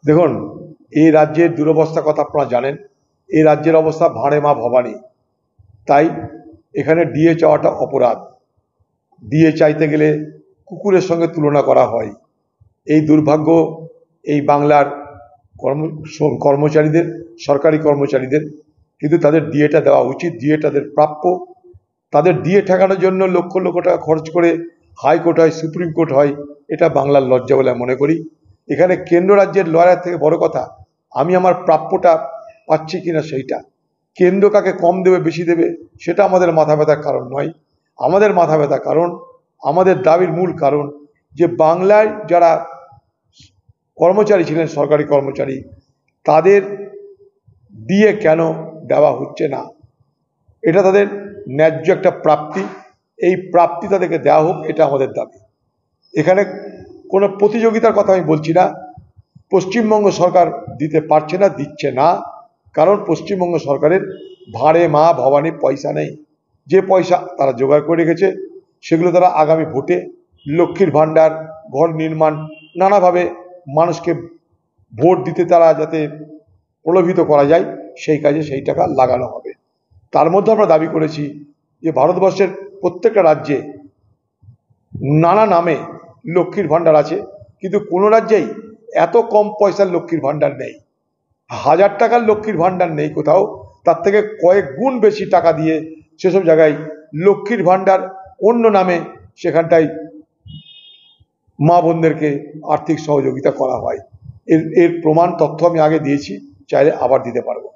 দেখুন, এই রাজ্যের দুরবস্থা কথা আপনারা জানেন। এই রাজ্যের অবস্থা ভাঁড়ে মা ভবানী। তাই এখানে ডিএ চাওয়াটা অপরাধ। ডিএ চাইতে গেলে কুকুরের সঙ্গে তুলনা করা হয়। এই দুর্ভাগ্য এই বাংলার কর্মচারীদের, সরকারি কর্মচারীদের। কিন্তু তাদের ডিএটা দেওয়া উচিত, ডিএ তাদের প্রাপ্য। তাদের ডিএ ঠেকানোর জন্য লক্ষ লক্ষ টাকা খরচ করে হাইকোর্ট হয়, সুপ্রিম কোর্ট হয়, এটা বাংলার লজ্জা বলে মনে করি। এখানে কেন্দ্র রাজ্যের লড়াই থেকে বড় কথা আমি আমার প্রাপ্যটা পাচ্ছি কিনা সেইটা। কেন্দ্র কাকে কম দেবে বেশি দেবে সেটা আমাদের মাথা ব্যথার কারণ নয়। আমাদের মাথা ব্যথা কারণ, আমাদের দাবির মূল কারণ যে বাংলায় যারা কর্মচারী ছিলেন, সরকারি কর্মচারী, তাদের দিয়ে কেন দেওয়া হচ্ছে না। এটা তাদের ন্যায্য একটা প্রাপ্তি, এই প্রাপ্তি তাদেরকে দেওয়া হোক, এটা আমাদের দাবি। এখানে কোনো প্রতিযোগিতার কথা আমি বলছি না। পশ্চিমবঙ্গ সরকার দিতে পারছে না, দিচ্ছে না, কারণ পশ্চিমবঙ্গ সরকারের ভাঁড়ে মা ভবানী পয়সা নেই। যে পয়সা তারা জোগাড় করে রেখেছে সেগুলো তারা আগামী ভোটে লক্ষ্মীর ভাণ্ডার, ঘর নির্মাণ, নানাভাবে মানুষকে ভোট দিতে তারা যাতে প্রলোভিত করা যায় সেই কাজে সেই টাকা লাগানো হবে। তার মধ্যে আমরা দাবি করেছি যে ভারতবর্ষের প্রত্যেকটা রাজ্যে নানা নামে লক্ষ্মীর ভাণ্ডার আছে, কিন্তু কোনো রাজ্যেই এত কম পয়সার লক্ষ্মীর ভাণ্ডার নেই। 1000 টাকার লক্ষ্মীর ভাণ্ডার নেই কোথাও, তার থেকে কয়েক গুণ বেশি টাকা দিয়ে সেসব জায়গায় লক্ষ্মীর ভাণ্ডার অন্য নামে সেখানটায় মা বোনদেরকে আর্থিক সহযোগিতা করা হয়। এর প্রমাণ তথ্য আমি আগে দিয়েছি, চাইলে আবার দিতে পারবো।